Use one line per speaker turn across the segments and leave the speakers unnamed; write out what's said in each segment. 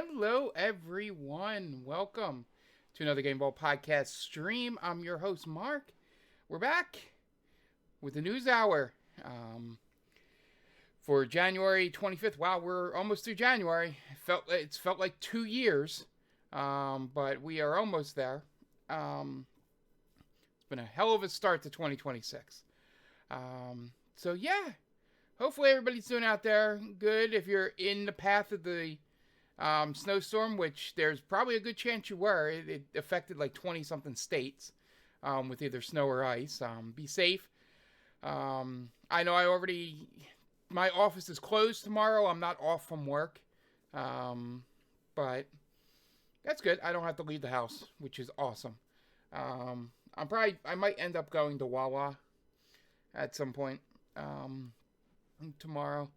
Hello, everyone. Welcome to another Game Ball Podcast stream. I'm your host, Mark. We're back with the news hour for January 25th. Wow, we're almost through January. It's felt like 2 years, but we are almost there. It's been a hell of a start to 2026. So yeah, hopefully everybody's doing out there good. If you're in the path of the snowstorm, which there's probably a good chance you were. It affected like 20 something states with either snow or ice. Be safe. I know my office is closed tomorrow. I'm not off from work. But that's good. I don't have to leave the house, which is awesome. I might end up going to Wawa at some point tomorrow.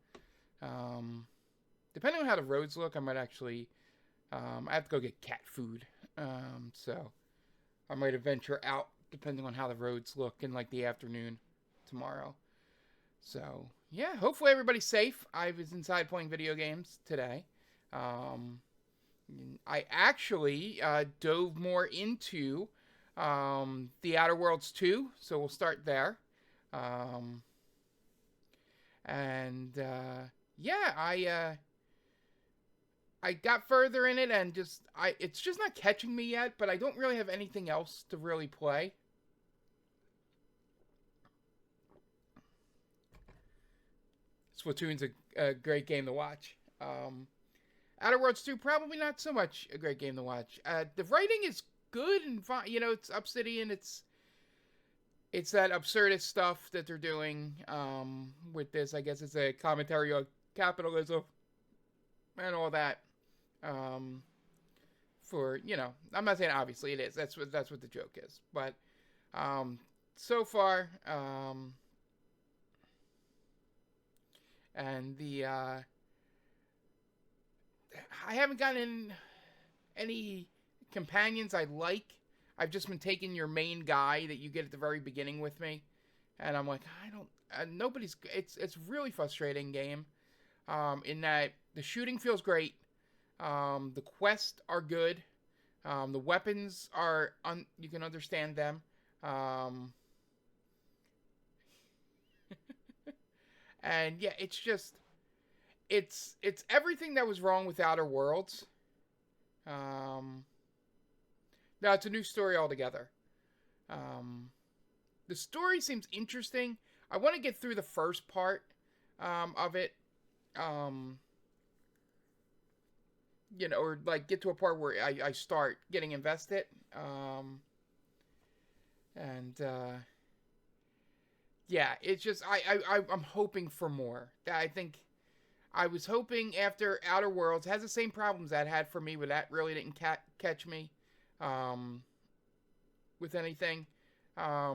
Depending on how the roads look, I might actually, I have to go get cat food. So I might venture out depending on how the roads look in like the afternoon tomorrow. So yeah, hopefully everybody's safe. I was inside playing video games today. I actually dove more into The Outer Worlds 2, so we'll start there. Yeah, I got further in it and it's just not catching me yet, but I don't really have anything else to really play. Splatoon's a great game to watch. Outer Worlds 2, probably not so much a great game to watch. The writing is good and fine. You know, it's Obsidian. It's that absurdist stuff that they're doing with this. I guess it's a commentary on capitalism and all that. I'm not saying obviously it is. That's what the joke is. But so far, and I haven't gotten any companions I like. I've just been taking your main guy that you get at the very beginning with me, and I'm like, it's really frustrating game. In that the shooting feels great. The quests are good. The weapons are you can understand them. And yeah, it's everything that was wrong with Outer Worlds. Now it's a new story altogether. The story seems interesting. I want to get through the first part of it. Or like get to a part where I start getting invested. Yeah, it's just I'm hoping for more. I think I was hoping after Outer Worlds has the same problems that had for me, but that really didn't catch me with anything. I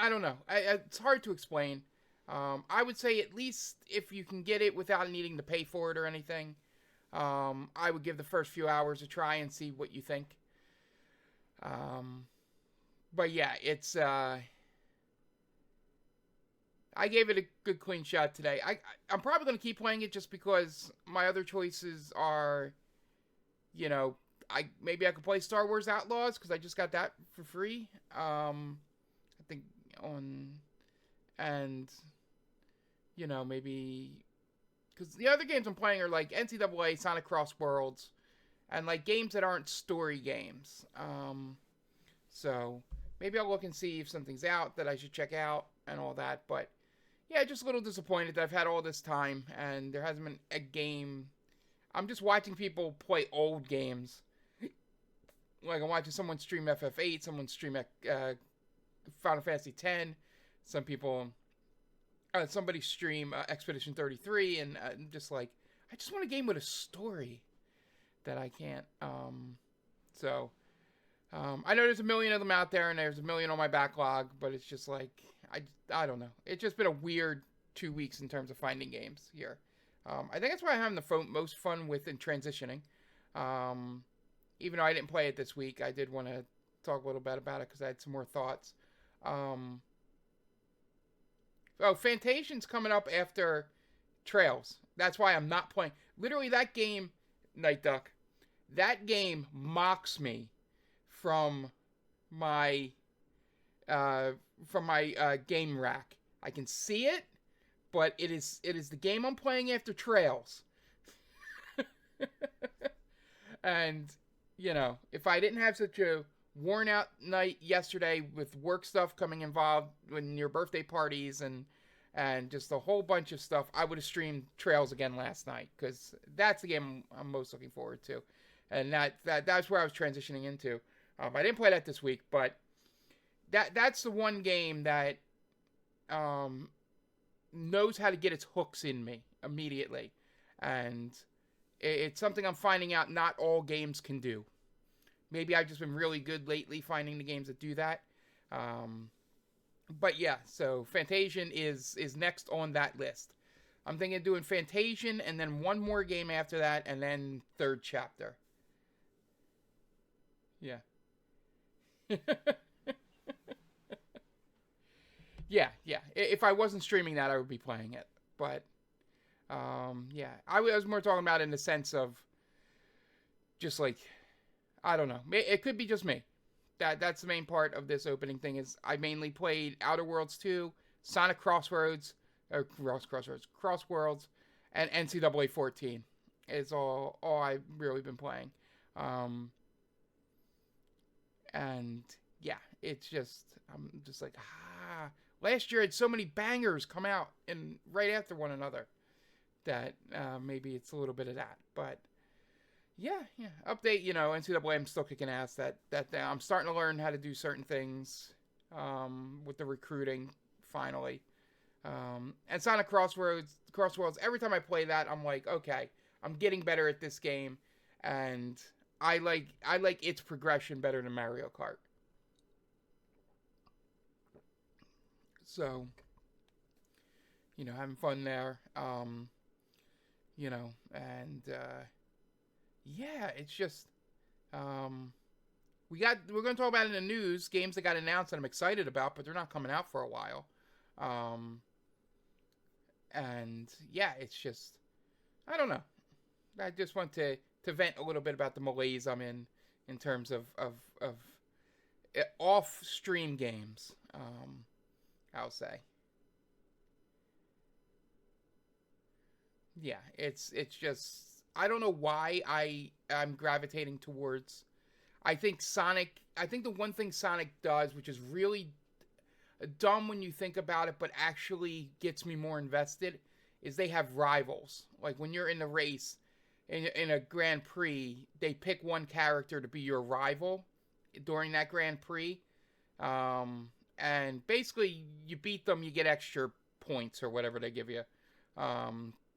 don't know. It's hard to explain. I would say at least if you can get it without needing to pay for it or anything, I would give the first few hours a try and see what you think. But yeah, it's I gave it a good clean shot today. I'm probably going to keep playing it just because my other choices are, maybe I could play Star Wars Outlaws because I just got that for free. I think maybe because the other games I'm playing are like NCAA, Sonic Cross Worlds, and like games that aren't story games. So maybe I'll look and see if something's out that I should check out and all that. But yeah, just a little disappointed that I've had all this time and there hasn't been a game. I'm just watching people play old games. Like I'm watching someone stream FF8, someone stream Final Fantasy X. Somebody stream Expedition 33, and I'm just like, I just want a game with a story that I can't. I know there's a million of them out there, and there's a million on my backlog, but it's just like, I don't know. It's just been a weird 2 weeks in terms of finding games here. I think that's why I'm having the most fun with in transitioning. Even though I didn't play it this week, I did want to talk a little bit about it because I had some more thoughts. Fantasian's coming up after Trails. That's why I'm not playing. Literally, that game, Night Duck, that game mocks me from my uh, game rack. I can see it, but it is the game I'm playing after Trails. And if I didn't have such a worn out night yesterday with work stuff coming involved in your birthday parties and just a whole bunch of stuff, I would have streamed Trails again last night because that's the game I'm most looking forward to, and that's where I was transitioning into. I didn't play that this week, but that's the one game that knows how to get its hooks in me immediately, and it's something I'm finding out not all games can do. Maybe I've just been really good lately finding the games that do that. But yeah, so Fantasian is next on that list. I'm thinking of doing Fantasian and then one more game after that and then third chapter. Yeah. Yeah. If I wasn't streaming that, I would be playing it. But yeah, I was more talking about it in the sense of just like, I don't know. It could be just me. That's the main part of this opening thing is I mainly played Outer Worlds 2, Sonic Crossworlds, and NCAA 14 is all I've really been playing. And yeah, it's just, I'm just like, last year had so many bangers come out and right after one another that maybe it's a little bit of that. But yeah. Update, NCAA, I'm still kicking ass. That I'm starting to learn how to do certain things with the recruiting, finally. And Sonic Crossworlds, every time I play that, I'm like, okay, I'm getting better at this game. And I like its progression better than Mario Kart. So, having fun there. And yeah, it's just we're going to talk about it in the news, games that got announced that I'm excited about, but they're not coming out for a while. And yeah, it's just, I don't know. I just want to vent a little bit about the malaise I'm in terms of off stream games. I'll say. Yeah, it's just, I don't know why I'm gravitating towards. I think the one thing Sonic does, which is really dumb when you think about it, but actually gets me more invested, is they have rivals. Like when you're in the race, in a Grand Prix, they pick one character to be your rival during that Grand Prix. And basically, you beat them, you get extra points or whatever they give you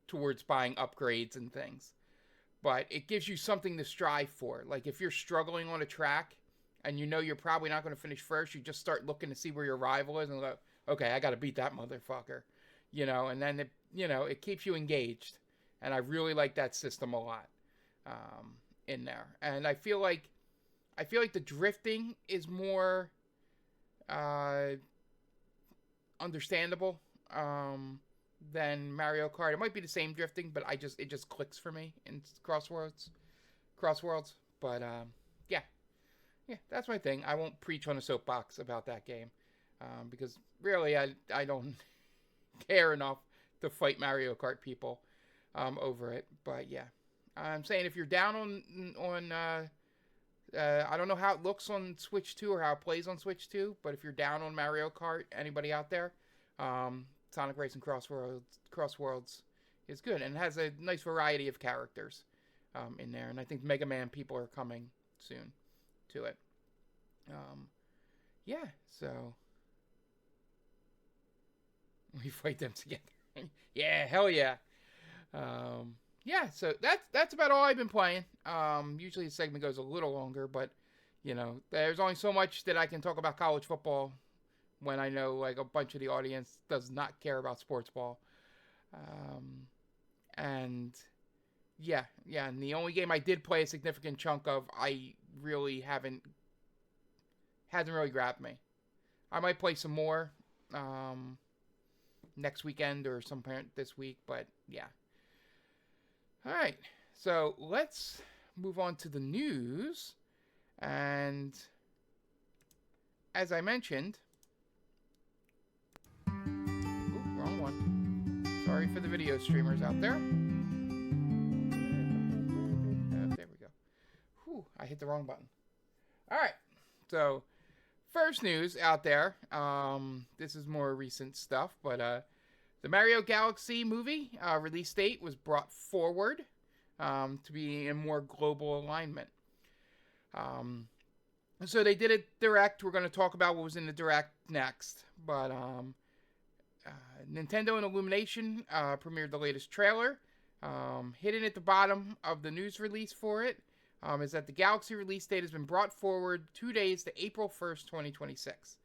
towards buying upgrades and things. But it gives you something to strive for. Like if you're struggling on a track and you're probably not going to finish first, you just start looking to see where your rival is and go, okay, I got to beat that motherfucker. And then it keeps you engaged. And I really like that system a lot in there. And I feel like the drifting is more understandable than Mario Kart. It might be the same drifting, but it just clicks for me in Crossworlds. But yeah, that's my thing. I won't preach on a soapbox about that game because really I don't care enough to fight Mario Kart people over it. But yeah, I'm saying if you're down on I don't know how it looks on Switch 2 or how it plays on Switch 2, but if you're down on Mario Kart, anybody out there, Sonic Racing Crossworlds is good, and it has a nice variety of characters in there, and I think Mega Man people are coming soon to it. Yeah, so we fight them together. Yeah, hell yeah. Yeah, so that's about all I've been playing. Usually the segment goes a little longer, but there's only so much that I can talk about college football when I know like a bunch of the audience does not care about sports ball. And yeah, and the only game I did play a significant chunk of, hasn't really grabbed me. I might play some more next weekend or some point this week, but yeah. All right, so let's move on to the news. And as I mentioned, wrong one. Sorry for the video streamers out there. There we go. Whew, I hit the wrong button. All right, so first news out there. This is more recent stuff, but the Mario Galaxy movie release date was brought forward to be in more global alignment. So they did a direct. We're going to talk about what was in the direct next, but Nintendo and Illumination premiered the latest trailer. Hidden at the bottom of the news release for it is that the Galaxy release date has been brought forward 2 days to April 1st, 2026.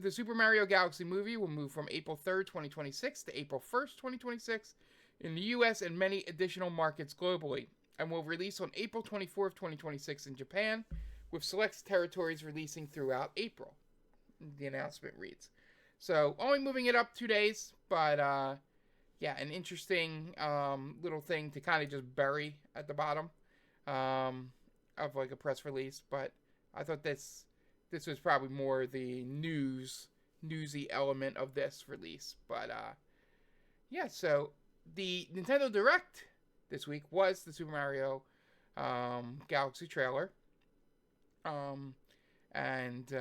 The Super Mario Galaxy movie will move from April 3rd, 2026 to April 1st, 2026 in the US and many additional markets globally, and will release on April 24th, 2026 in Japan, with select territories releasing throughout April, the announcement reads. So, only moving it up 2 days, but yeah, an interesting little thing to kind of just bury at the bottom of like a press release, but I thought this was probably more the newsy element of this release. But yeah, so the Nintendo Direct this week was the Super Mario Galaxy trailer. And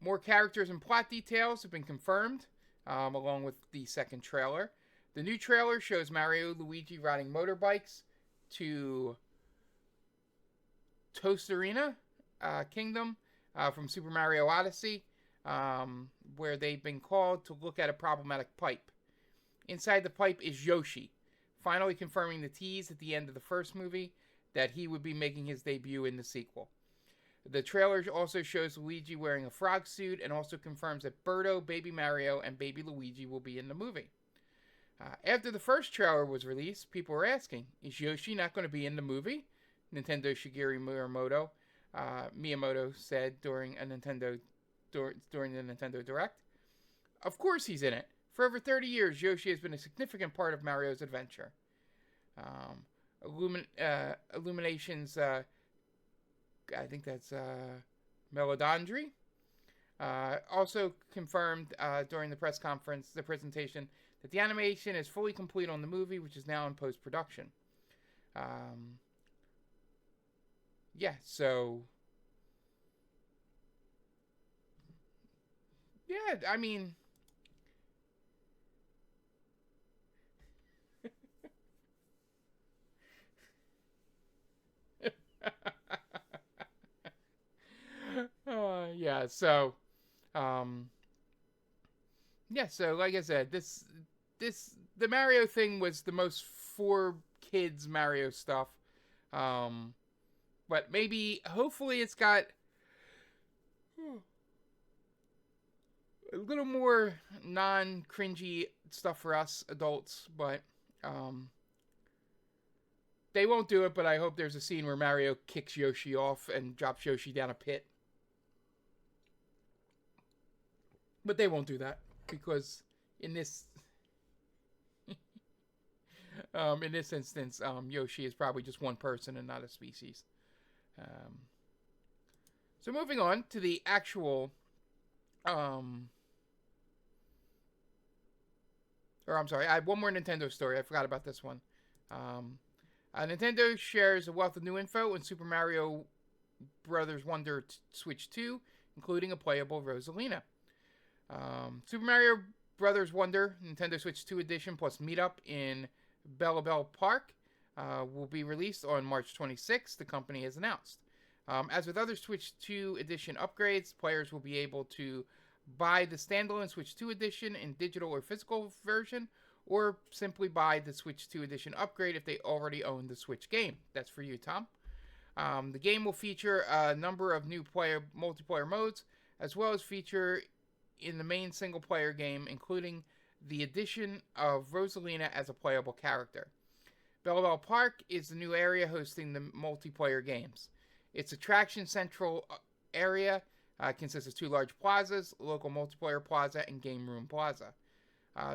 more characters and plot details have been confirmed, along with the second trailer. The new trailer shows Mario and Luigi riding motorbikes to Tostarena Kingdom from Super Mario Odyssey, where they've been called to look at a problematic pipe. Inside the pipe is Yoshi, finally confirming the tease at the end of the first movie that he would be making his debut in the sequel. The trailer also shows Luigi wearing a frog suit and also confirms that Birdo, Baby Mario, and Baby Luigi will be in the movie. After the first trailer was released, people were asking, is Yoshi not going to be in the movie? Nintendo Shigeru Miyamoto said during the Nintendo Direct. Of course he's in it. For over 30 years, Yoshi has been a significant part of Mario's adventure. Illumination's, I think that's Melodandry, also confirmed during the press conference, the presentation, that the animation is fully complete on the movie, which is now in post-production. Yeah, so... yeah, I mean... yeah, so... yeah, so like I said, the Mario thing was the most for kids Mario stuff. But maybe, hopefully it's got a little more non-cringy stuff for us adults, but they won't do it, but I hope there's a scene where Mario kicks Yoshi off and drops Yoshi down a pit. But they won't do that, because in this instance, Yoshi is probably just one person and not a species. So moving on to the actual, or I'm sorry, I have one more Nintendo story. I forgot about this one. Nintendo shares a wealth of new info on Super Mario Bros. Wonder Switch 2, including a playable Rosalina. Super Mario Bros. Wonder Nintendo Switch 2 Edition plus Meetup in Bellabelle Park will be released on March 26th, the company has announced. As with other Switch 2 Edition upgrades, players will be able to buy the standalone Switch 2 Edition in digital or physical version, or simply buy the Switch 2 Edition upgrade if they already own the Switch game. That's for you, Tom. The game will feature a number of new multiplayer modes, as well as feature in the main single-player game, including the addition of Rosalina as a playable character. Bellabelle Park is the new area hosting the multiplayer games. Its attraction central area consists of two large plazas, local multiplayer plaza and game room plaza.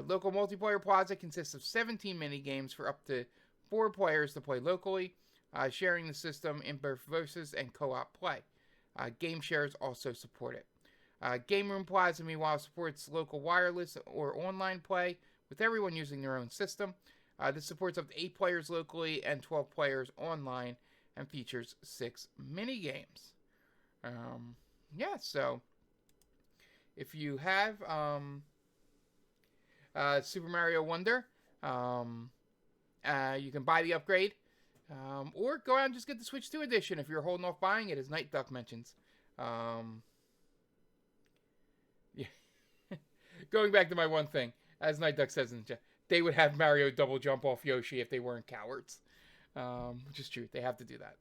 Local Multiplayer Plaza consists of 17 mini games for up to 4 players to play locally, sharing the system in both versus and co-op play. Game shares also support it. Game Room Plaza, meanwhile, supports local wireless or online play with everyone using their own system. This supports up to 8 players locally and 12 players online and features 6 mini games. So if you have Super Mario Wonder, you can buy the upgrade, or go out and just get the Switch 2 edition if you're holding off buying it, as Night Duck mentions. Yeah. Going back to my one thing, as Night Duck says in the chat, they would have Mario double jump off Yoshi if they weren't cowards. Which is true. They have to do that.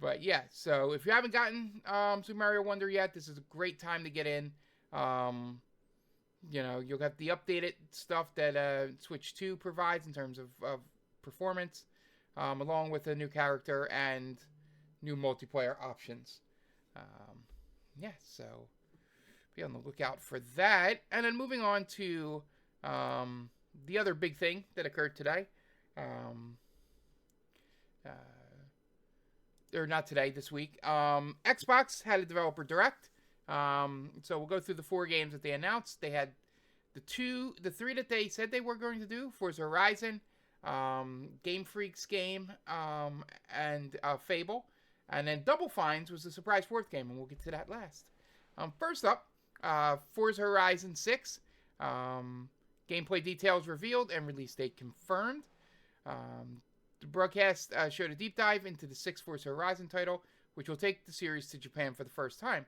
But yeah, so if you haven't gotten Super Mario Wonder yet, this is a great time to get in. You'll have the updated stuff that Switch 2 provides in terms of performance, along with a new character and new multiplayer options. So be on the lookout for that. And then moving on to the other big thing that occurred today. Or not today, this week. Xbox had a developer direct. So we'll go through the 4 games that they announced. They had the 3 that they said they were going to do: Forza Horizon, Game Freak's game, and Fable. And then Double Fines was the surprise 4th game, and we'll get to that last. First up, Forza Horizon 6. Gameplay details revealed and release date confirmed. The broadcast showed a deep dive into the 6th Forza Horizon title, which will take the series to Japan for the first time.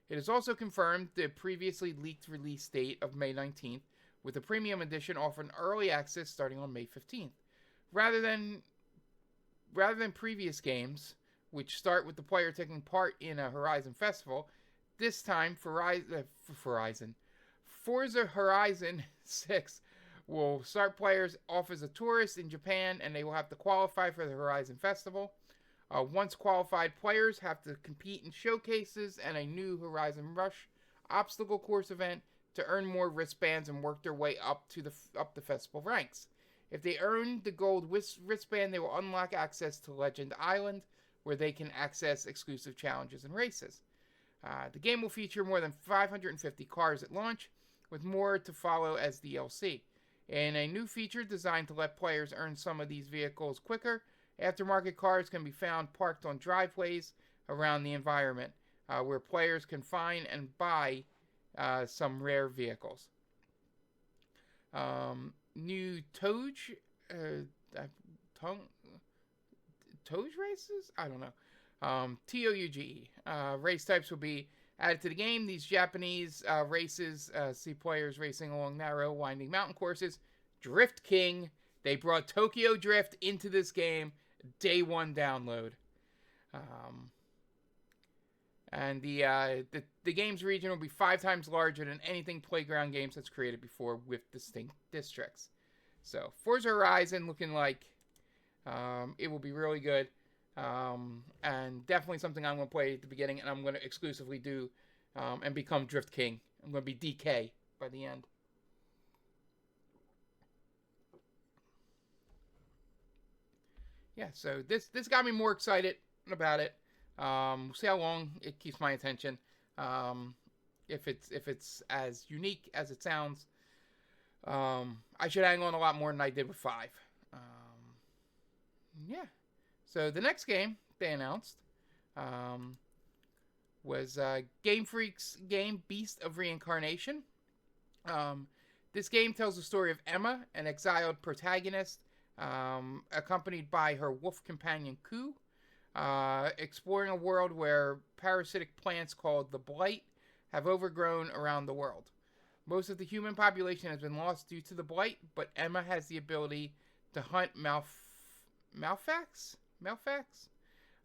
It is also confirmed the previously leaked release date of May 19th, with the premium edition offering early access starting on May 15th. Rather than previous games, which start with the player taking part in a Horizon festival, this time Forza Horizon 6 will start players off as a tourist in Japan, and they will have to qualify for the Horizon Festival. Once qualified, players have to compete in showcases and a new Horizon Rush obstacle course event to earn more wristbands and work their way up the festival ranks. If they earn the gold wristband, they will unlock access to Legend Island, where they can access exclusive challenges and races. The game will feature more than 550 cars at launch, with more to follow as DLC. And a new feature designed to let players earn some of these vehicles quicker, aftermarket cars can be found parked on driveways around the environment, where players can find and buy some rare vehicles. New Touge races? I don't know. TOUGE. Race types will be added to the game. These Japanese races see players racing along narrow, winding mountain courses. Drift King. They brought Tokyo Drift into this game. Day 1 download. And the game's region will be 5 times larger than anything Playground Games has created before, with distinct districts. So, Forza Horizon looking like it will be really good. And definitely something I'm going to play at the beginning, and I'm going to exclusively do and become Drift King. I'm going to be DK by the end. Yeah, so this got me more excited about it. We'll see how long it keeps my attention. If it's as unique as it sounds, I should hang on a lot more than I did with 5. So the next game they announced was Game Freak's game Beast of Reincarnation. This game tells the story of Emma, an exiled protagonist, accompanied by her wolf companion Ku, exploring a world where parasitic plants called the Blight have overgrown around the world. Most of the human population has been lost due to the Blight, but Emma has the ability to hunt Malfax,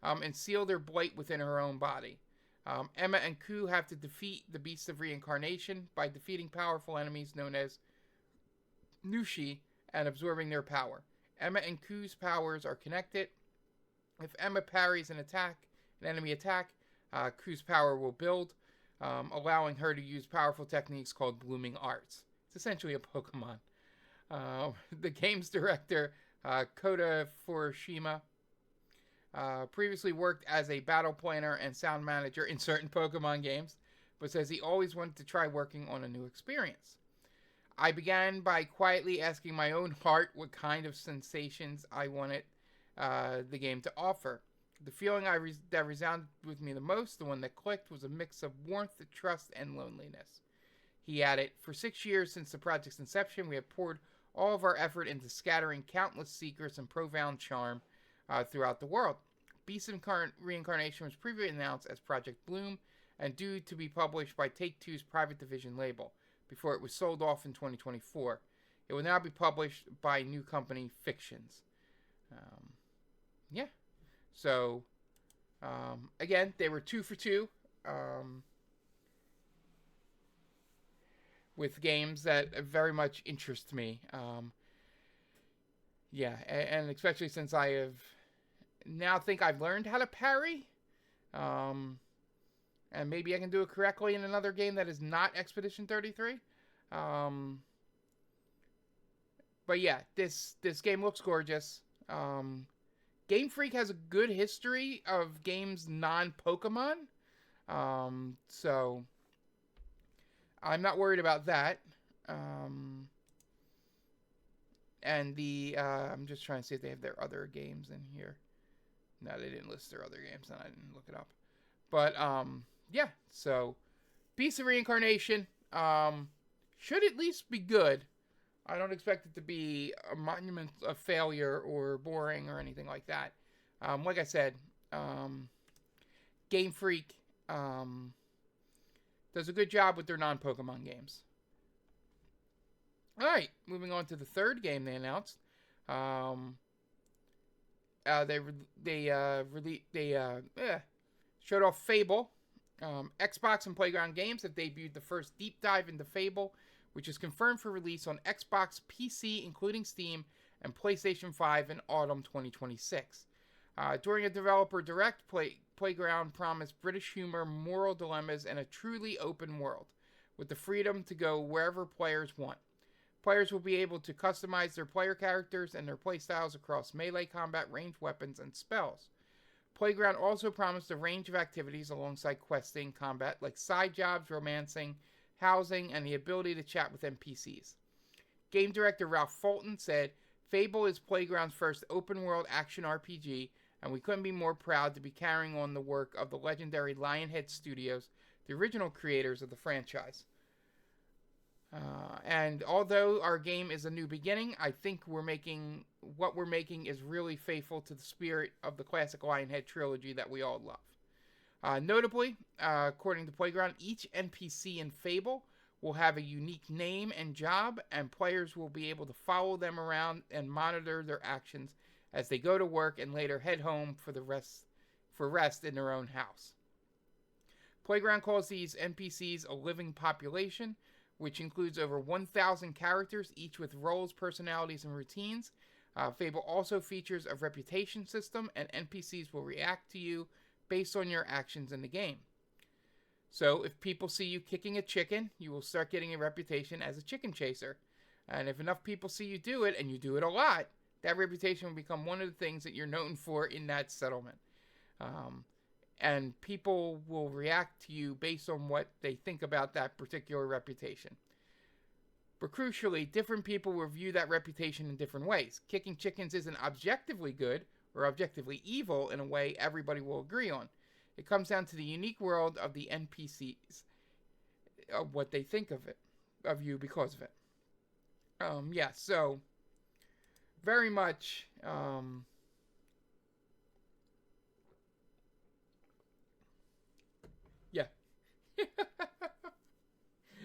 and seal their blight within her own body. Emma and Ku have to defeat the Beast of Reincarnation by defeating powerful enemies known as Nushi and absorbing their power. Emma and Ku's powers are connected. If Emma parries an enemy attack, Ku's power will build. allowing her to use powerful techniques called blooming arts. It's essentially a Pokemon. The game's director, Kota Furushima, previously worked as a battle planner and sound manager in certain Pokemon games, but says he always wanted to try working on a new experience. I began by quietly asking my own heart what kind of sensations I wanted the game to offer. The feeling that resounded with me the most, the one that clicked, was a mix of warmth, trust, and loneliness. He added, "For 6 years since the project's inception, we have poured all of our effort into scattering countless secrets and profound charm throughout the world. Beast Reincarnation was previously announced as Project Bloom and due to be published by Take-Two's private division label before it was sold off in 2024. It will now be published by new company Fictions." Yeah. So, again, they were 2 for 2 with games that very much interest me. Yeah, and especially since I have now think I've learned how to parry. And maybe I can do it correctly in another game that is not Expedition 33. But yeah, this game looks gorgeous. Game Freak has a good history of games non-Pokemon. So I'm not worried about that. And I'm just trying to see if they have their other games in here. No, they didn't list their other games, and I didn't look it up. But yeah. So Beast of Reincarnation should at least be good. I don't expect it to be a monument of failure or boring or anything like that. Like I said, Game Freak does a good job with their non-Pokemon games. All right, moving on to the third game they announced. They showed off Fable. Xbox and Playground Games have debuted the first deep dive into Fable, which is confirmed for release on Xbox, PC, including Steam, and PlayStation 5 in autumn 2026. During a developer direct, Playground promised British humor, moral dilemmas, and a truly open world, with the freedom to go wherever players want. Players will be able to customize their player characters and their playstyles across melee combat, ranged weapons, and spells. Playground also promised a range of activities alongside questing combat, like side jobs, romancing, housing, and the ability to chat with NPCs. Game director Ralph Fulton said, "Fable is Playground's first open-world action RPG, and we couldn't be more proud to be carrying on the work of the legendary Lionhead Studios, the original creators of the franchise. And although our game is a new beginning, I think what we're making is really faithful to the spirit of the classic Lionhead trilogy that we all love." Notably, according to Playground, each NPC in Fable will have a unique name and job, and players will be able to follow them around and monitor their actions as they go to work and later head home for rest in their own house. Playground calls these NPCs a living population, which includes over 1,000 characters, each with roles, personalities, and routines. Fable also features a reputation system, and NPCs will react to you based on your actions in the game. So if people see you kicking a chicken, you will start getting a reputation as a chicken chaser. And if enough people see you do it, and you do it a lot, that reputation will become one of the things that you're known for in that settlement. And people will react to you based on what they think about that particular reputation. But crucially, different people will view that reputation in different ways. Kicking chickens isn't objectively good or objectively evil in a way everybody will agree on. It comes down to the unique world of the NPCs, of what they think of you because of it. Yeah, so very much yeah.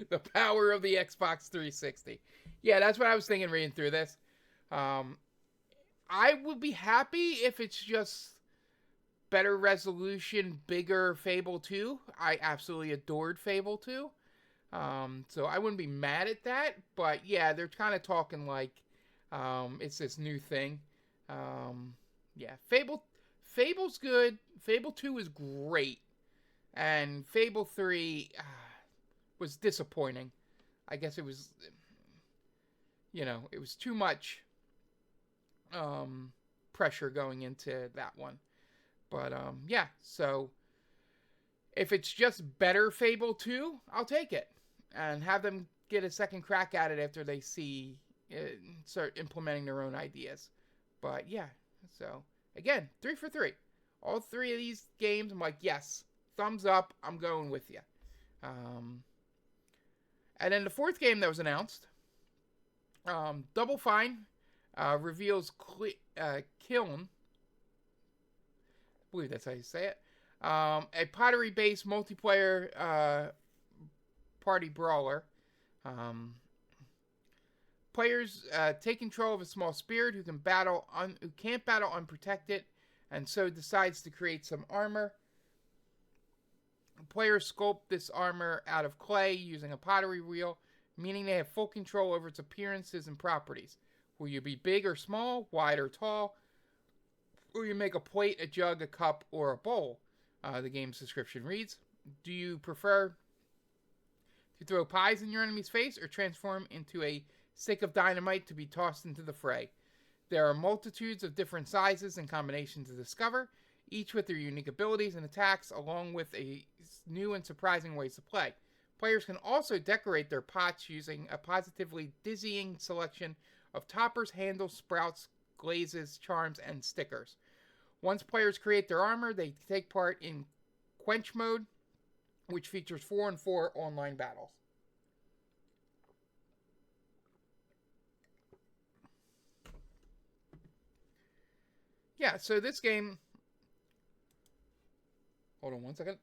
The power of the Xbox 360. Yeah, that's what I was thinking reading through this. I would be happy if it's just better resolution, bigger Fable 2. I absolutely adored Fable 2. So I wouldn't be mad at that. But yeah, they're kind of talking like it's this new thing. Yeah, Fable's good. Fable 2 is great. And Fable 3 was disappointing. I guess it was, it was too much pressure going into that one. But yeah, so if it's just better Fable 2, I'll take it and have them get a second crack at it after they see start implementing their own ideas. But yeah, so again, 3 for 3. All 3 of these games, I'm like, yes, thumbs up, I'm going with you. And then the 4th game that was announced, Double Fine reveals Kiln. I believe that's how you say it. A pottery-based multiplayer party brawler. Players take control of a small spirit who can't battle unprotected, and so decides to create some armor. Players sculpt this armor out of clay using a pottery wheel, meaning they have full control over its appearances and properties. Will you be big or small, wide or tall? Will you make a plate, a jug, a cup, or a bowl? The game's description reads, do you prefer to throw pies in your enemy's face or transform into a stick of dynamite to be tossed into the fray? There are multitudes of different sizes and combinations to discover, each with their unique abilities and attacks, along with a new and surprising ways to play. Players can also decorate their pots using a positively dizzying selection of toppers, handles, sprouts, glazes, charms, and stickers. Once players create their armor, they take part in Quench Mode, which features 4-on-4 online battles. Yeah, so this game... Hold on one second.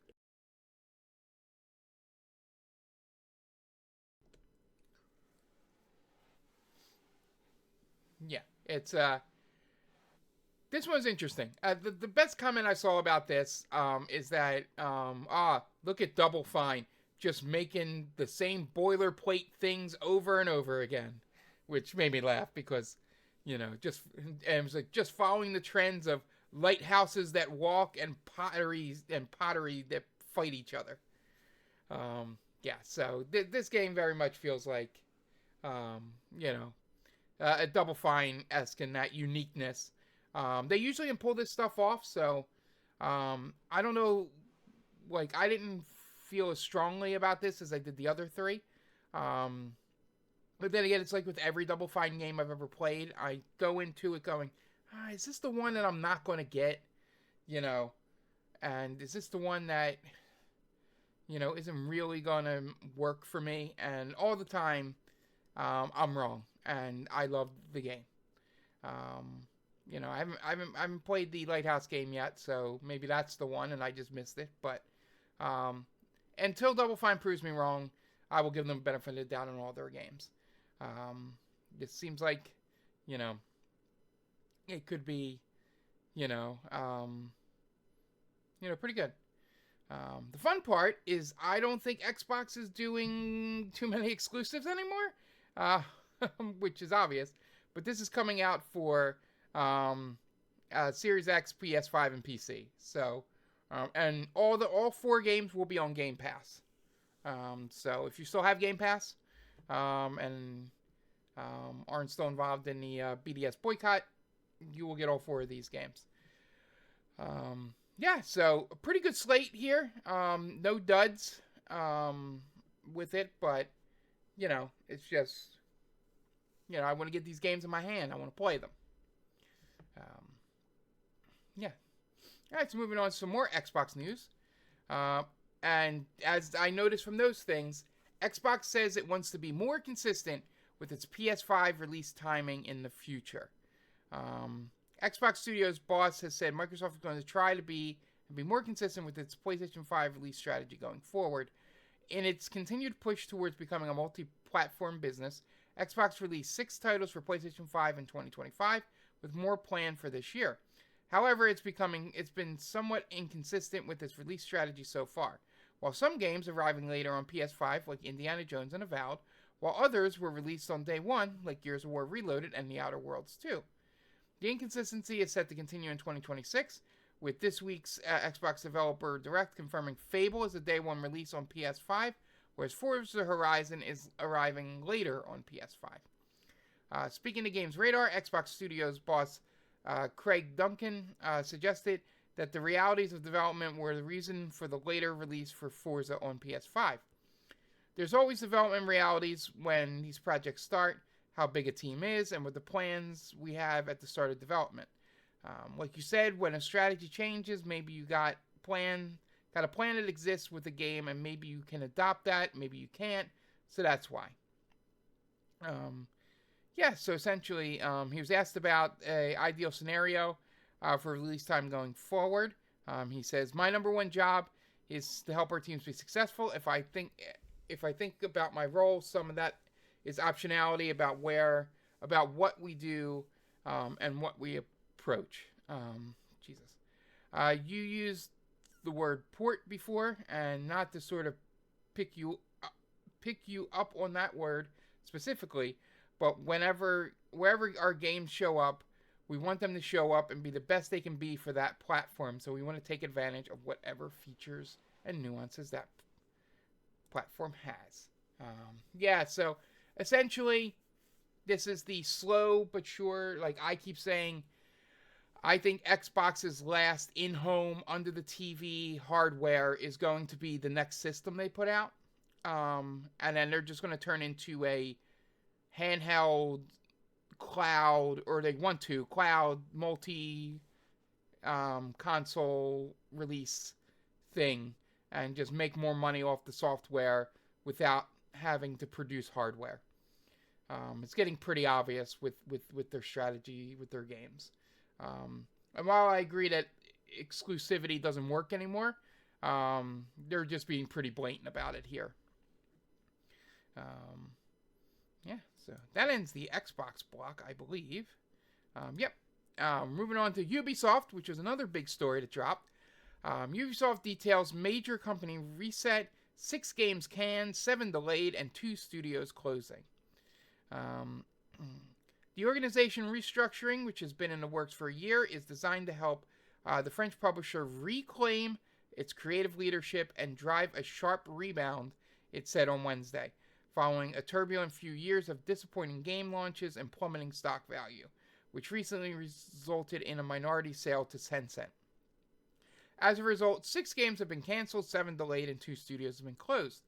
Yeah, it's... This one's interesting. The best comment I saw about this is that, look at Double Fine just making the same boilerplate things over and over again, which made me laugh because, and it was like just following the trends of lighthouses that walk and pottery that fight each other. Yeah, so this game very much feels like, a Double Fine-esque in that uniqueness. They usually pull this stuff off, so I don't know, like, I didn't feel as strongly about this as I did the other 3. But then again, it's like with every Double Fine game I've ever played, I go into it going, is this the one that I'm not going to get? And is this the one that, isn't really going to work for me? And all the time, I'm wrong, and I love the game. I haven't played the Lighthouse game yet, so maybe that's the one and I just missed it. But until Double Fine proves me wrong, I will give them the benefit of the doubt on all their games. It seems like, it could be, pretty good. The fun part is I don't think Xbox is doing too many exclusives anymore, which is obvious. But this is coming out for... Series X, PS5, and PC. So, and all 4 games will be on Game Pass. So if you still have Game Pass, and aren't still involved in the BDS boycott, you will get all 4 of these games. Yeah, so a pretty good slate here. No duds with it, but it's just I want to get these games in my hand. I want to play them. Yeah. All right, so moving on to some more Xbox news. And as I noticed from those things, Xbox says it wants to be more consistent with its PS5 release timing in the future. Xbox Studios boss has said Microsoft is going to try to be more consistent with its PlayStation 5 release strategy going forward. In its continued push towards becoming a multi-platform business, Xbox released 6 titles for PlayStation 5 in 2025, with more planned for this year. However, it's been somewhat inconsistent with its release strategy so far. While some games arriving later on PS5, like Indiana Jones and Avowed, while others were released on day one, like Gears of War Reloaded and The Outer Worlds 2. The inconsistency is set to continue in 2026, with this week's Xbox Developer Direct confirming Fable is a day one release on PS5, whereas Forza Horizon is arriving later on PS5. Speaking of Games Radar, Xbox Studios boss Craig Duncan suggested that the realities of development were the reason for the later release for Forza on PS5. There's always development realities when these projects start, how big a team is, and what the plans we have at the start of development. Like you said, when a strategy changes, maybe you got a plan that exists with the game, and maybe you can adopt that, maybe you can't. So that's why. So essentially, he was asked about an ideal scenario for release time going forward. He says, "My number one job is to help our teams be successful. If I think about my role, some of that is optionality about what we do, and what we approach." Jesus. You used the word port before, and not to sort of pick you up on that word specifically, but wherever our games show up, we want them to show up and be the best they can be for that platform. So we want to take advantage of whatever features and nuances that platform has. So essentially, this is the slow but sure, like I keep saying, I think Xbox's last in-home, under-the-TV hardware is going to be the next system they put out. And then they're just going to turn into a handheld cloud, or they want to, cloud multi console release thing, and just make more money off the software without having to produce hardware. It's getting pretty obvious with their strategy, with their games. And while I agree that exclusivity doesn't work anymore, they're just being pretty blatant about it here. So that ends the Xbox block, I believe. Moving on to Ubisoft, which is another big story that dropped. Ubisoft details major company reset, 6 games canned, 7 delayed, and 2 studios closing. The organization restructuring, which has been in the works for a year, is designed to help the French publisher reclaim its creative leadership and drive a sharp rebound, it said on Wednesday, following a turbulent few years of disappointing game launches and plummeting stock value, which recently resulted in a minority sale to Tencent. As a result, 6 games have been canceled, 7 delayed, and 2 studios have been closed.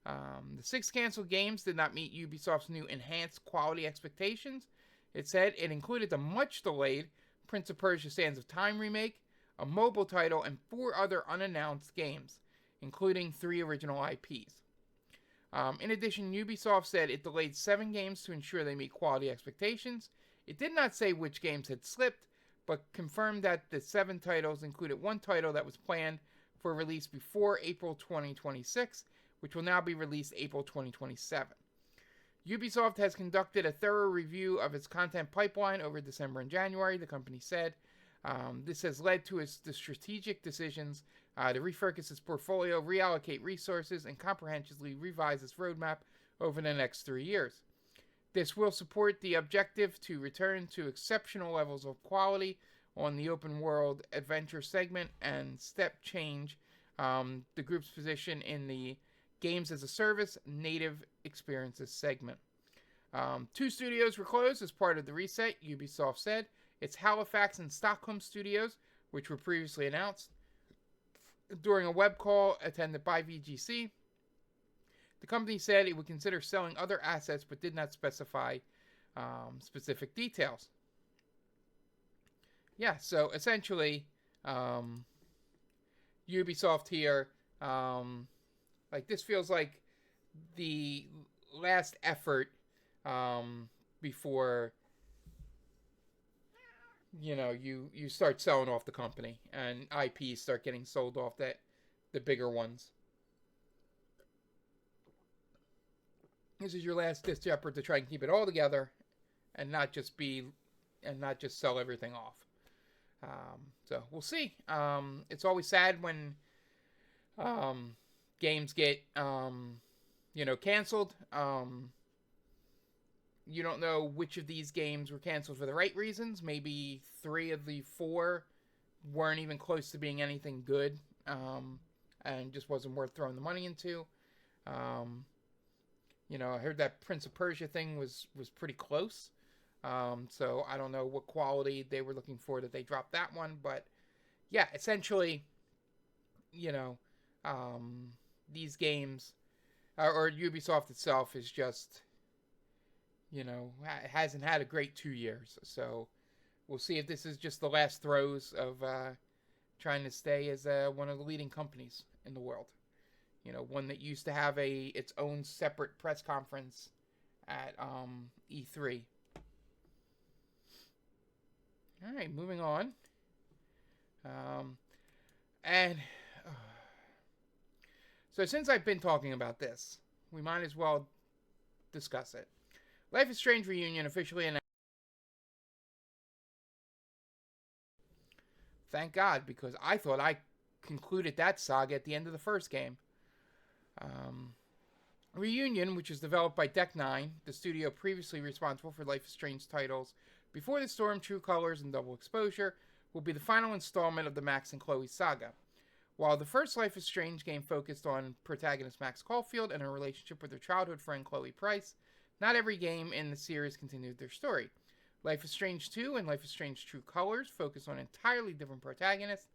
The 6 canceled games did not meet Ubisoft's new enhanced quality expectations. It said it included the much delayed Prince of Persia Sands of Time remake, a mobile title, and 4 other unannounced games, including 3 original IPs. In addition, Ubisoft said it delayed 7 games to ensure they meet quality expectations. It did not say which games had slipped, but confirmed that the 7 titles included 1 title that was planned for release before April 2026, which will now be released April 2027. Ubisoft has conducted a thorough review of its content pipeline over December and January, the company said. This has led to the strategic decisions to refocus its portfolio, reallocate resources, and comprehensively revise its roadmap over the next 3 years. This will support the objective to return to exceptional levels of quality on the open world adventure segment and step change the group's position in the games as a service native experiences segment. 2 studios were closed as part of the reset, Ubisoft said. It's Halifax and Stockholm studios, which were previously announced. During a web call attended by VGC, the company said it would consider selling other assets but did not specify specific details. So essentially, Ubisoft here, this feels like the last effort before you start selling off the company and IPs start getting sold off, the bigger ones. This is your last ditch effort to try and keep it all together and not just sell everything off. So we'll see. It's always sad when games get canceled. You don't know which of these games were canceled for the right reasons. Maybe 3 of the 4 weren't even close to being anything good, and just wasn't worth throwing the money into. Um, I heard that Prince of Persia thing was pretty close. So I don't know what quality they were looking for that they dropped that one, but yeah, essentially, you know, um, these games or Ubisoft itself is just, hasn't had a great 2 years. So we'll see if this is just the last throes of trying to stay as one of the leading companies in the world. One that used to have its own separate press conference at E3. All right, moving on. And so since I've been talking about this, we might as well discuss it. Life is Strange Reunion officially announced. Thank God, because I thought I concluded that saga at the end of the first game. Reunion, which is developed by Deck Nine, the studio previously responsible for Life is Strange titles Before the Storm, True Colors, and Double Exposure, will be the final installment of the Max and Chloe saga. While the first Life is Strange game focused on protagonist Max Caulfield and her relationship with her childhood friend Chloe Price, not every game in the series continued their story. Life is Strange 2 and Life is Strange True Colors focus on entirely different protagonists.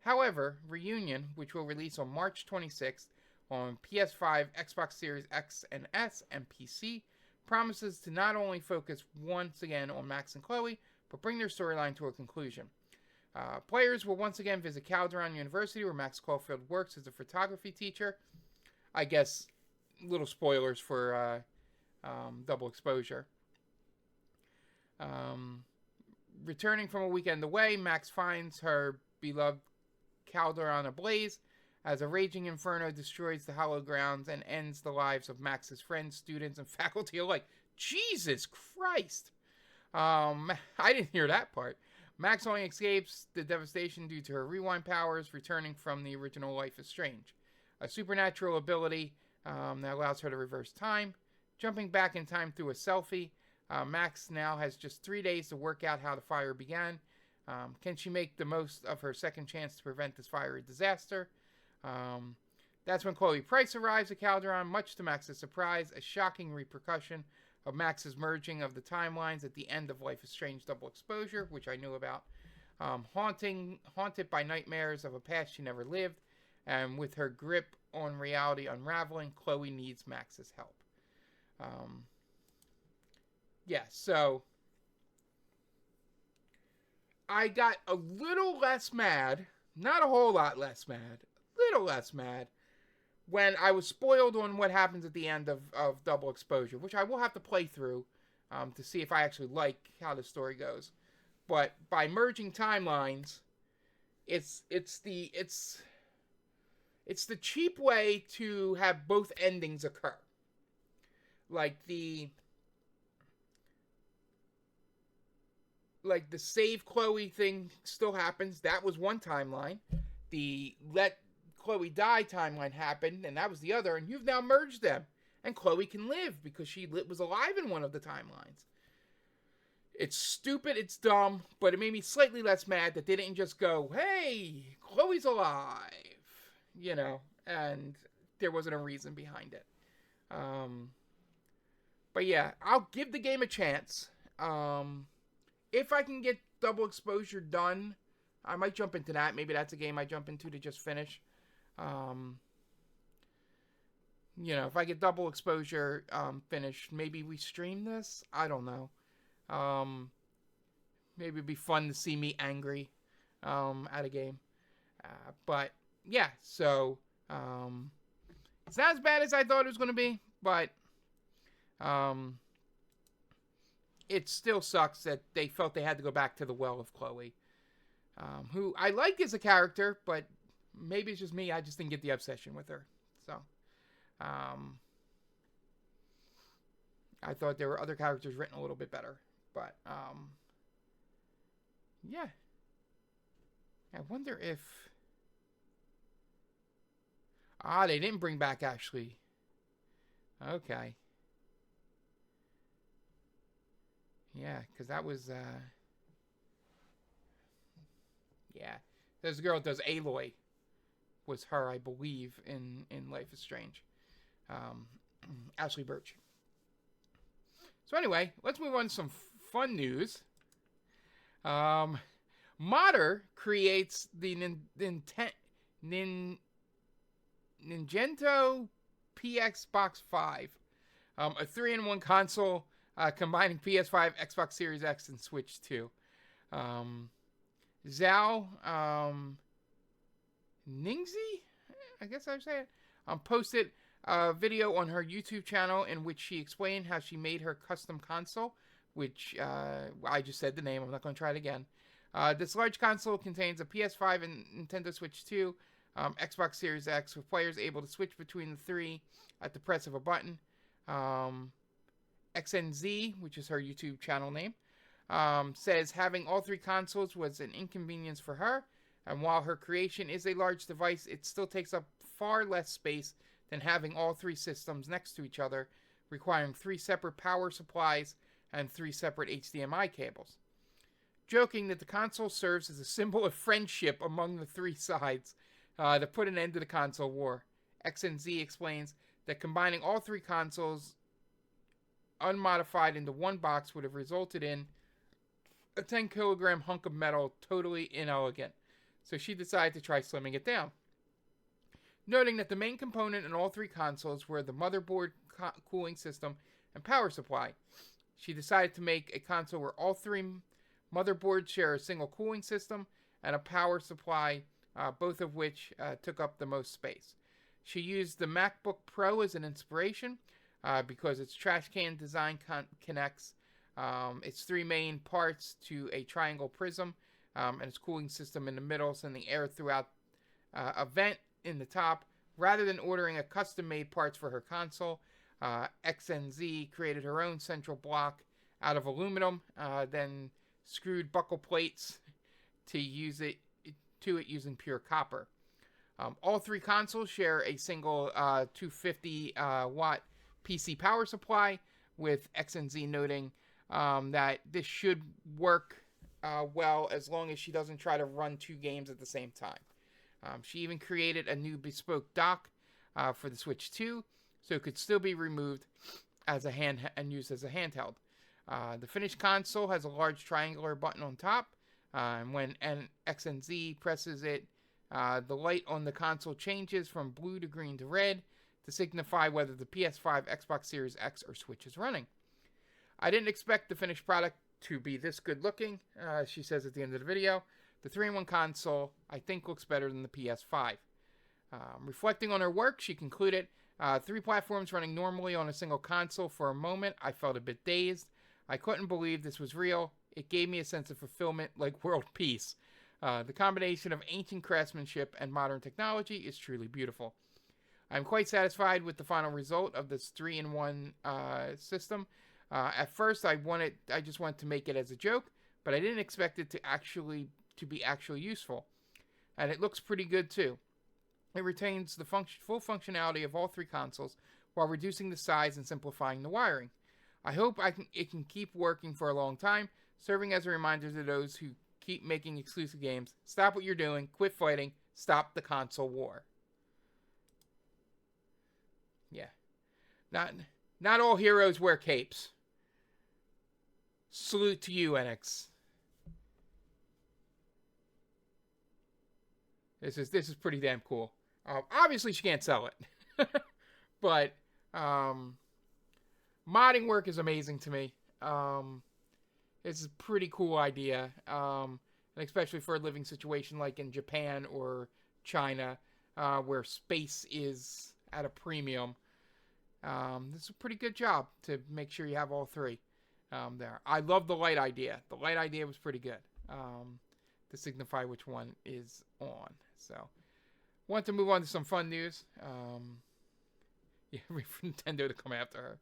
However, Reunion, which will release on March 26th on PS5, Xbox Series X and S, and PC, promises to not only focus once again on Max and Chloe, but bring their storyline to a conclusion. Players will once again visit Calderon University, where Max Caulfield works as a photography teacher. I guess little spoilers for Double Exposure. Returning from a weekend away, Max finds her beloved Calderon ablaze as a raging inferno destroys the hallowed grounds and ends the lives of Max's friends, students, and faculty alike. Jesus Christ! I didn't hear that part. Max only escapes the devastation due to her rewind powers, returning from the original Life is Strange, a supernatural ability that allows her to reverse time. Jumping back in time through a selfie, Max now has just 3 days to work out how the fire began. Can she make the most of her second chance to prevent this fiery disaster? That's when Chloe Price arrives at Calderon, much to Max's surprise, a shocking repercussion of Max's merging of the timelines at the end of Life is Strange Double Exposure, which I knew about. Haunted by nightmares of a past she never lived, and with her grip on reality unraveling, Chloe needs Max's help. So I got a little less mad, not a whole lot less mad, little less mad, when I was spoiled on what happens at the end of Double Exposure, which I will have to play through to see if I actually like how the story goes. But by merging timelines, it's the cheap way to have both endings occur. Like the save Chloe thing still happens. That was one timeline. The let Chloe die timeline happened, and that was the other, and you've now merged them. And Chloe can live because she was alive in one of the timelines. It's stupid, it's dumb, but it made me slightly less mad that they didn't just go, hey, Chloe's alive, and there wasn't a reason behind it. But yeah, I'll give the game a chance. If I can get Double Exposure done, I might jump into that. Maybe that's a game I jump into to just finish. If I get Double Exposure finished, maybe we stream this. I don't know. Maybe it'd be fun to see me angry at a game. But yeah, so it's not as bad as I thought it was going to be, but it still sucks that they felt they had to go back to the well of Chloe, who I like as a character, but maybe it's just me. I just didn't get the obsession with her. So, I thought there were other characters written a little bit better. But, yeah. I wonder if... they didn't bring back Ashley. Okay. Yeah, because that was, Yeah. This girl does Aloy. Was her, I believe, in Life is Strange. Ashley Birch. So anyway, let's move on to some fun news. Modder creates the Nintendo PX Box 5, a 3-in-1 console combining PS5, Xbox Series X, and Switch 2. Zhao Ningzi, I guess I would say it, posted a video on her YouTube channel in which she explained how she made her custom console, which I just said the name. I'm not going to try it again. This large console contains a PS5 and Nintendo Switch 2, Xbox Series X, with players able to switch between the three at the press of a button. XNZ, which is her YouTube channel name, says having all three consoles was an inconvenience for her, and while her creation is a large device, it still takes up far less space than having all three systems next to each other, requiring 3 separate power supplies and 3 separate HDMI cables. Joking that the console serves as a symbol of friendship among the 3 sides to put an end to the console war. XNZ explains that combining all 3 consoles unmodified into one box would have resulted in a 10-kilogram hunk of metal totally inelegant. So she decided to try slimming it down. Noting that the main component in all 3 consoles were the motherboard, cooling system, and power supply, she decided to make a console where all 3 motherboards share a single cooling system and a power supply, both of which took up the most space. She used the MacBook Pro as an inspiration because its trash can design connects its 3 main parts to a triangle prism and its cooling system in the middle, sending air throughout a vent in the top. Rather than ordering a custom-made parts for her console, XNZ created her own central block out of aluminum, then screwed buckle plates to it using pure copper. All 3 consoles share a single 250 watt PC power supply, with XNZ noting that this should work well as long as she doesn't try to run 2 games at the same time. She even created a new bespoke dock for the Switch 2, so it could still be removed as a hand and used as a handheld. The finished console has a large triangular button on top, and when an XNZ presses it, the light on the console changes from blue to green to red to signify whether the PS5, Xbox Series X, or Switch is running. I didn't expect the finished product to be this good looking, she says at the end of the video. The 3-in-1 console, I think, looks better than the PS5. Reflecting on her work, she concluded, 3 platforms running normally on a single console. For a moment, I felt a bit dazed. I couldn't believe this was real. It gave me a sense of fulfillment like world peace. The combination of ancient craftsmanship and modern technology is truly beautiful. I'm quite satisfied with the final result of this 3-in-1 system. At first, I just wanted to make it as a joke, but I didn't expect it to be actually useful. And it looks pretty good too. It retains the full functionality of all 3 consoles while reducing the size and simplifying the wiring. I hope it can keep working for a long time, serving as a reminder to those who keep making exclusive games. Stop what you're doing, quit fighting, stop the console war. Yeah. Not all heroes wear capes. Salute to you, NX. This is pretty damn cool. Obviously, she can't sell it, but modding work is amazing to me. It's a pretty cool idea, and especially for a living situation like in Japan or China, where space is at a premium. This is a pretty good job to make sure you have all 3 there. I love the light idea. The light idea was pretty good. To signify which one is on. So, want to move on to some fun news. Yeah, wait for Nintendo to come after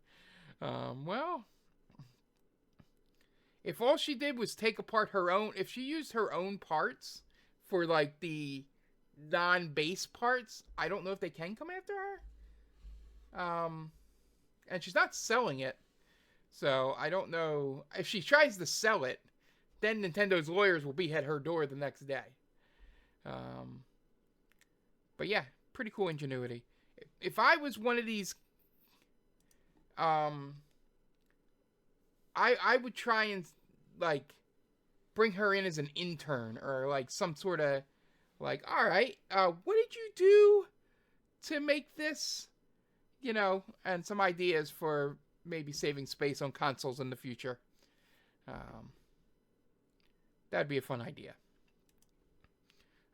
her. Well, if all she did was take apart her own, if she used her own parts for like the non-base parts, I don't know if they can come after her. And she's not selling it, so I don't know if she tries to sell it. Then Nintendo's lawyers will be at her door the next day. Um, but yeah, pretty cool ingenuity. If I was one of these, I would try and like bring her in as an intern or like some sort of like, all right, what did you do to make this? And some ideas for maybe saving space on consoles in the future. Um, that'd be a fun idea.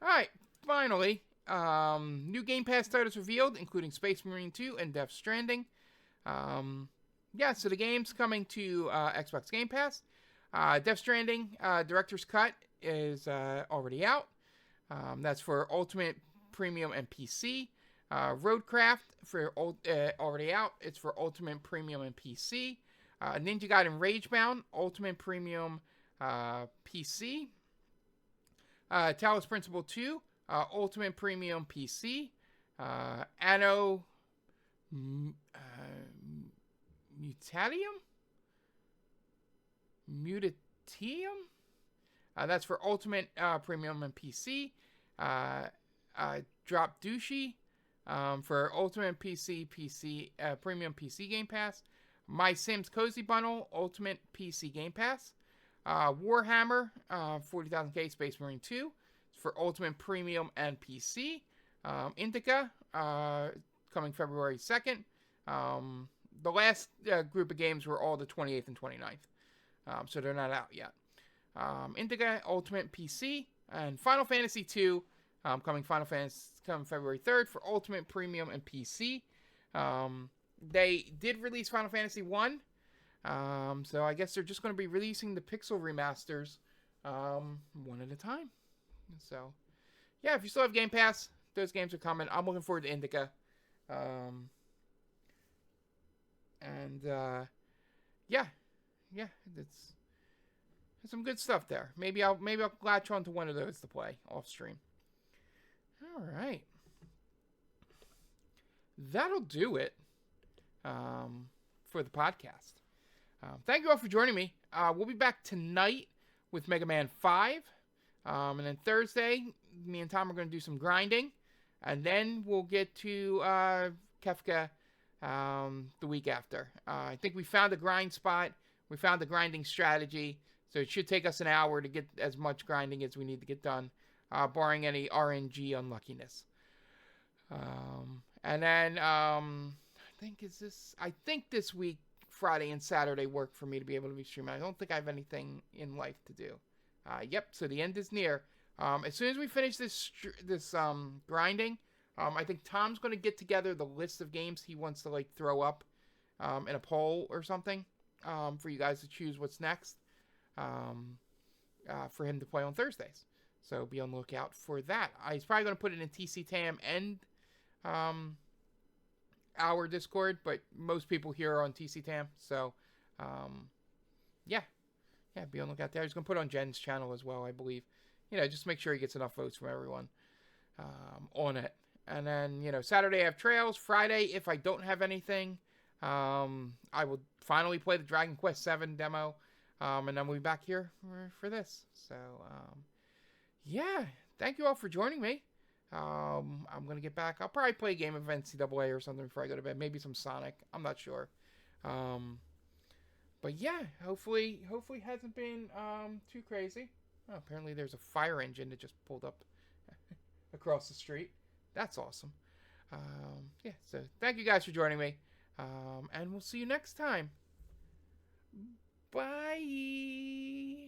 All right, finally, new Game Pass titles revealed, including Space Marine 2 and Death Stranding. So the game's coming to Xbox Game Pass. Death Stranding Director's Cut is already out. That's for Ultimate, Premium, and PC. Roadcraft for already out. It's for Ultimate, Premium, and PC. Ninja Gaiden Ragebound Ultimate, Premium, PC. Talos Principle 2 Ultimate, Premium, PC. Anno Mutatium. That's for Ultimate, Premium, and PC. Drop Dushi for Ultimate PC, Premium PC Game Pass. My Sims Cozy Bundle Ultimate PC Game Pass. Warhammer 40,000K Space Marine 2 for Ultimate, Premium, and PC. Indica coming February 2nd. The last group of games were all the 28th and 29th. So they're not out yet. Indica Ultimate PC. And Final Fantasy 2 coming February 3rd for Ultimate, Premium, and PC. They did release Final Fantasy 1. So I guess they're just going to be releasing the pixel remasters one at a time. So, yeah, if you still have Game Pass, those games are coming. I'm looking forward to Indica. There's some good stuff there. Maybe I'll latch onto one of those to play off stream. All right, that'll do it for the podcast. Thank you all for joining me. We'll be back tonight with Mega Man 5. And then Thursday, me and Tom are going to do some grinding. And then we'll get to Kefka the week after. I think we found a grind spot. We found the grinding strategy. So it should take us an hour to get as much grinding as we need to get done, barring any RNG unluckiness. And then I think this week, Friday and Saturday work for me to be able to be streaming. I don't think I have anything in life to do. So the end is near. As soon as we finish this grinding, I think Tom's going to get together the list of games he wants to like throw up in a poll or something for you guys to choose what's next for him to play on Thursdays. So be on the lookout for that. He's probably going to put it in TC Tam and our Discord, but most people here are on TC Tam. So be on the lookout there. He's going to put it on Jen's channel as well, I believe. Just make sure he gets enough votes from everyone on it. And then, Saturday I have Trails. Friday, if I don't have anything, I will finally play the Dragon Quest VII demo. And then we'll be back here for this. So, thank you all for joining me. I'm going to get back. I'll probably play a game of NCAA or something before I go to bed. Maybe some Sonic. I'm not sure. But yeah, hopefully it hasn't been too crazy. Oh, apparently there's a fire engine that just pulled up across the street. That's awesome. So thank you guys for joining me. And we'll see you next time. Bye.